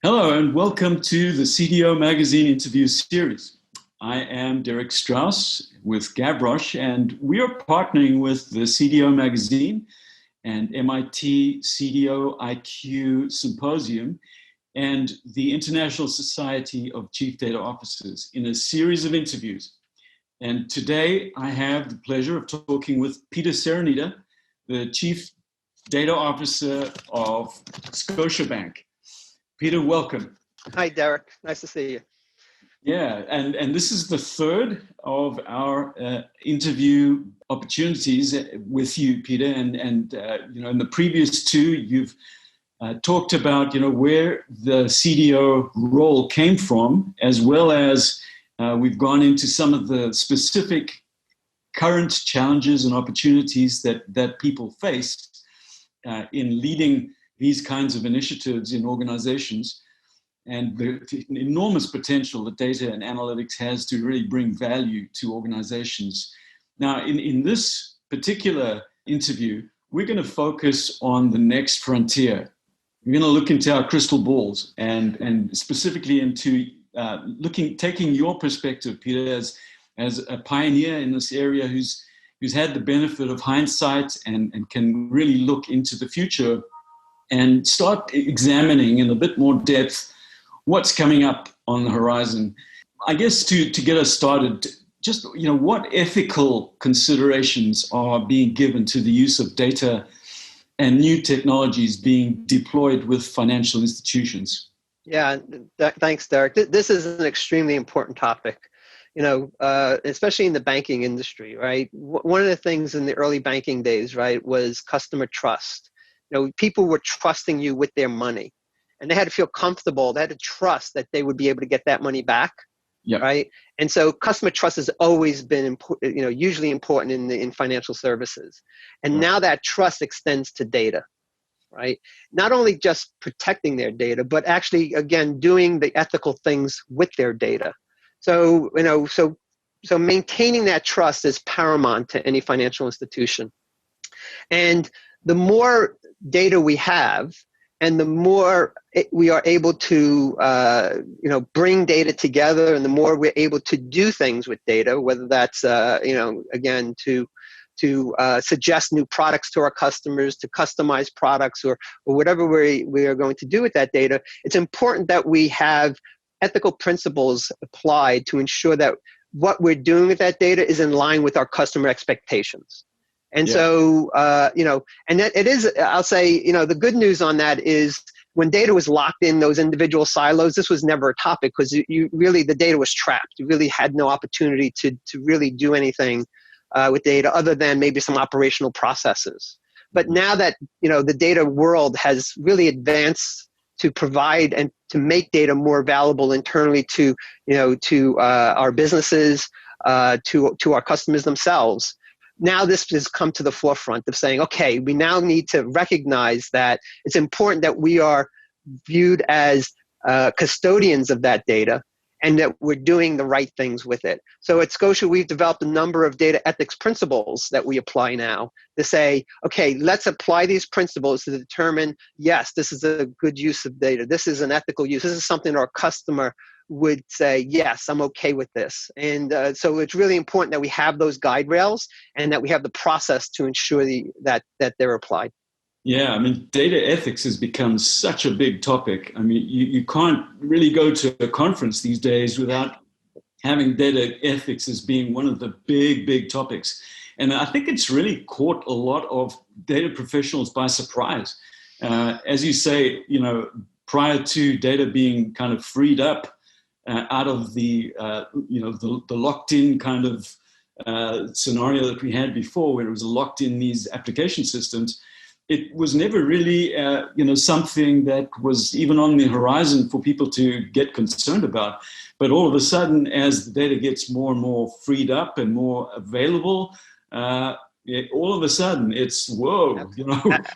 Hello and welcome to the CDO Magazine interview series. I am Derek Strauss with Gavroche, and we are partnering with the CDO Magazine and MIT CDO IQ Symposium and the International Society of Chief Data Officers in a series of interviews. And today I have the pleasure of talking with Peter Serenita, the Chief Data Officer of Scotiabank. Peter, welcome. Hi, Derek. Nice to see you. Yeah, and this is the third of our interview opportunities with you, Peter. And in the previous two, you've talked about where the CDO role came from, as well as we've gone into some of the specific current challenges and opportunities that people face in leading these kinds of initiatives in organizations, and the enormous potential that data and analytics has to really bring value to organizations. Now, in this particular interview, we're going to focus on the next frontier. We're going to look into our crystal balls and specifically into taking your perspective, Peter, as a pioneer in this area who's had the benefit of hindsight and can really look into the future and start examining in a bit more depth what's coming up on the horizon. I guess to get us started, just what ethical considerations are being given to the use of data and new technologies being deployed with financial institutions? Yeah, thanks, Derek. This is an extremely important topic, especially in the banking industry, right? One of the things in the early banking days, right, was customer trust. People were trusting you with their money, and they had to feel comfortable. They had to trust that they would be able to get that money back, yep. Right? And so customer trust has always been, usually important in financial services. And Right. Now that trust extends to data, right? Not only just protecting their data, but actually, again, doing the ethical things with their data. So, so maintaining that trust is paramount to any financial institution. And the more data we have, and the more we are able to, bring data together, and the more we're able to do things with data, whether that's, again, to suggest new products to our customers, to customize products, or whatever we are going to do with that data, it's important that we have ethical principles applied to ensure that what we're doing with that data is in line with our customer expectations. And Yeah. so, and that it is, I'll say, the good news on that is when data was locked in those individual silos, this was never a topic because the data was trapped. You really had no opportunity to really do anything with data other than maybe some operational processes. But now that, the data world has really advanced to provide and to make data more valuable internally to our businesses, to our customers themselves. Now this has come to the forefront of saying, okay, we now need to recognize that it's important that we are viewed as custodians of that data and that we're doing the right things with it. So at Scotia, we've developed a number of data ethics principles that we apply now to say, okay, let's apply these principles to determine, yes, this is a good use of data. This is an ethical use. This is something our customer would say, yes, I'm okay with this. And so it's really important that we have those guide rails and that we have the process to ensure that they're applied. Yeah, I mean, data ethics has become such a big topic. I mean, you can't really go to a conference these days without having data ethics as being one of the big topics. And I think it's really caught a lot of data professionals by surprise. As you say, prior to data being kind of freed up out of the locked-in kind of scenario that we had before, where it was locked in these application systems, it was never really, something that was even on the horizon for people to get concerned about. But all of a sudden, as the data gets more and more freed up and more available, all of a sudden it's, whoa,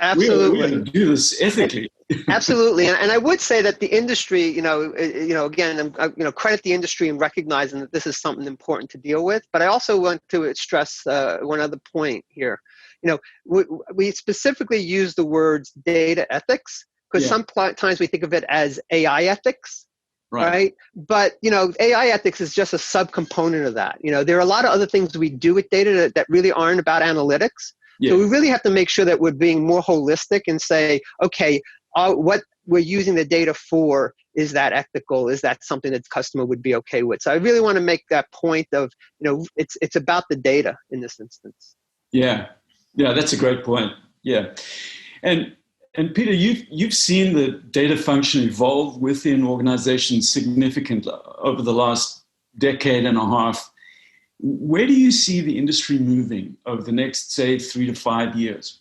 Absolutely. we're going to do this ethically. Absolutely. And I would say that the industry, again, credit the industry in recognizing that this is something important to deal with. But I also want to stress one other point here. We specifically use the words data ethics because Yeah. sometimes we think of it as AI ethics, Right. right? But, AI ethics is just a subcomponent of that. There are a lot of other things we do with data that really aren't about analytics. So Yeah. we really have to make sure that we're being more holistic and say, okay, what we're using the data for, is that ethical? Is that something that the customer would be okay with? So I really want to make that point of, it's about the data in this instance. Yeah. Yeah, that's a great point. Yeah. And Peter, you've seen the data function evolve within organizations significantly over the last decade and a half. Where do you see the industry moving over the next, say, 3 to 5 years?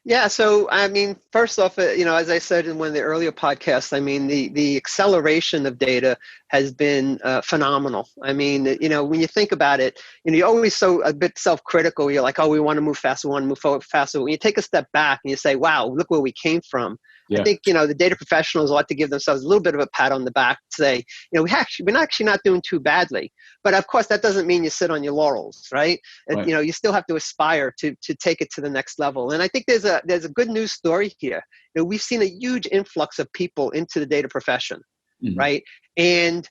Yeah, so I mean, first off, as I said in one of the earlier podcasts, I mean, the acceleration of data has been phenomenal. I mean, when you think about it, you're always a bit self-critical. You're like, oh, we want to move faster, we want to move forward faster. When you take a step back and you say, wow, look where we came from. I Yeah. think, the data professionals ought to give themselves a little bit of a pat on the back to say, we're actually not doing too badly. But of course, that doesn't mean you sit on your laurels, right? Right. You still have to aspire to take it to the next level. And I think there's a good news story here. We've seen a huge influx of people into the data profession, Mm-hmm. right? And,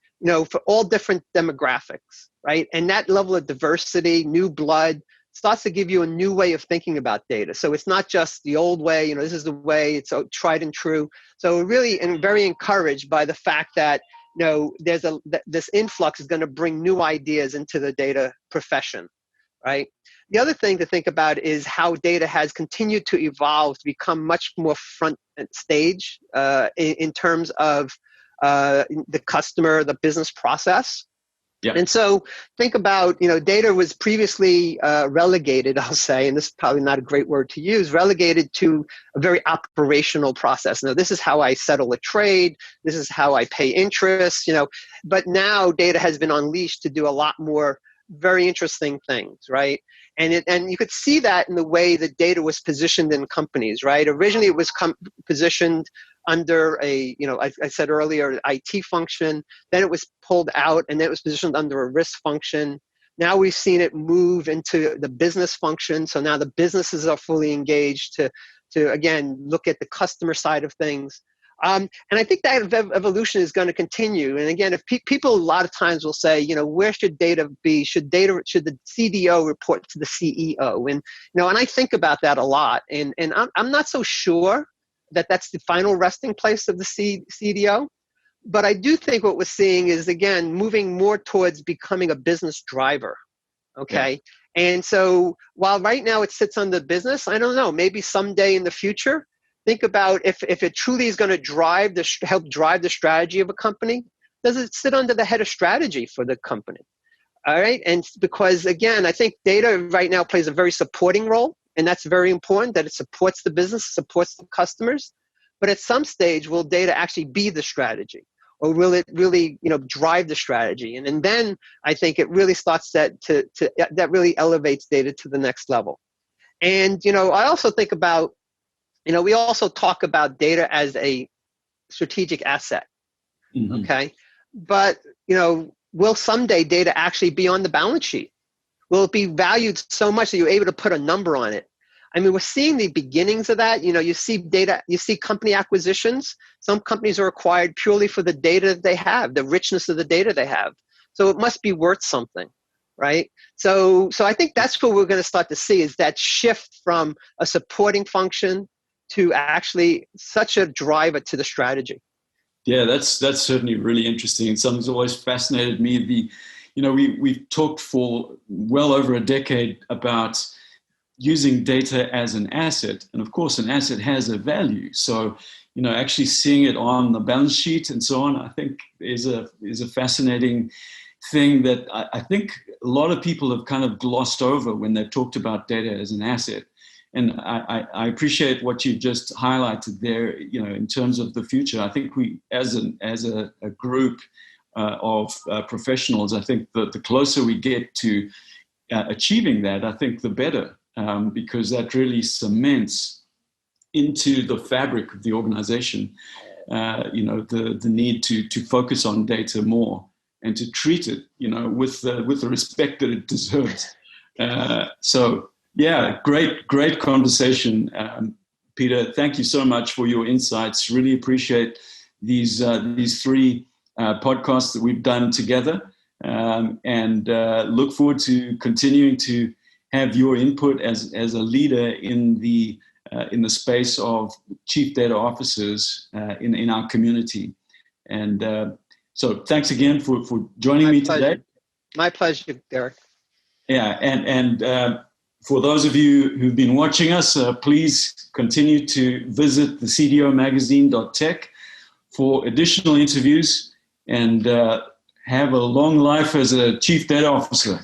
for all different demographics, right? And that level of diversity, new blood, starts to give you a new way of thinking about data. So it's not just the old way, this is the way, it's tried and true. So we're really very encouraged by the fact that, this influx is going to bring new ideas into the data profession, right? The other thing to think about is how data has continued to evolve to become much more front stage in terms of the customer, the business process. Yeah. And so think about, data was previously relegated, I'll say, and this is probably not a great word to use, relegated to a very operational process. Now, this is how I settle a trade. This is how I pay interest, but now data has been unleashed to do a lot more very interesting things, right? And you could see that in the way the data was positioned in companies, right? Originally, it was positioned under I said earlier, IT function. Then it was pulled out, and then it was positioned under a risk function. Now we've seen it move into the business function. So now the businesses are fully engaged to again look at the customer side of things. And I think that evolution is going to continue. And again, if people a lot of times will say, where should data be? Should the CDO report to the CEO? And and I think about that a lot. And I'm not so sure that that's the final resting place of the CDO. But I do think what we're seeing is, again, moving more towards becoming a business driver. Okay. Yeah. And so while right now it sits under business, I don't know, maybe someday in the future, think about if it truly is going to help drive the strategy of a company, does it sit under the head of strategy for the company? All right. And because, again, I think data right now plays a very supporting role. And that's very important, that it supports the business, supports the customers. But at some stage, will data actually be the strategy? Or will it really, drive the strategy? And then I think it really starts that really elevates data to the next level. And, I also think about, we also talk about data as a strategic asset. Mm-hmm. Okay. But, will someday data actually be on the balance sheet? Will it be valued so much that you're able to put a number on it? I mean, we're seeing the beginnings of that. You see data, you see company acquisitions. Some companies are acquired purely for the data that they have, the richness of the data they have. So it must be worth something, right? So I think that's what we're going to start to see, is that shift from a supporting function to actually such a driver to the strategy. Yeah, that's certainly really interesting. And something's always fascinated me. We've talked for well over a decade about using data as an asset. And of course, an asset has a value. So, actually seeing it on the balance sheet and so on, I think is a fascinating thing that I think a lot of people have kind of glossed over when they've talked about data as an asset. And I appreciate what you just highlighted there, in terms of the future. I think we, as a group of professionals, I think the closer we get to achieving that, I think the better, because that really cements into the fabric of the organization, the need to focus on data more and to treat it, with the respect that it deserves. So. Yeah, great conversation, Peter, thank you so much for your insights. Really appreciate these three podcasts that we've done together, and look forward to continuing to have your input as a leader in the space of chief data officers in our community. And so thanks again for joining me today. My pleasure, Derek. Yeah, and for those of you who've been watching us, please continue to visit the cdomagazine.tech for additional interviews, and have a long life as a chief data officer.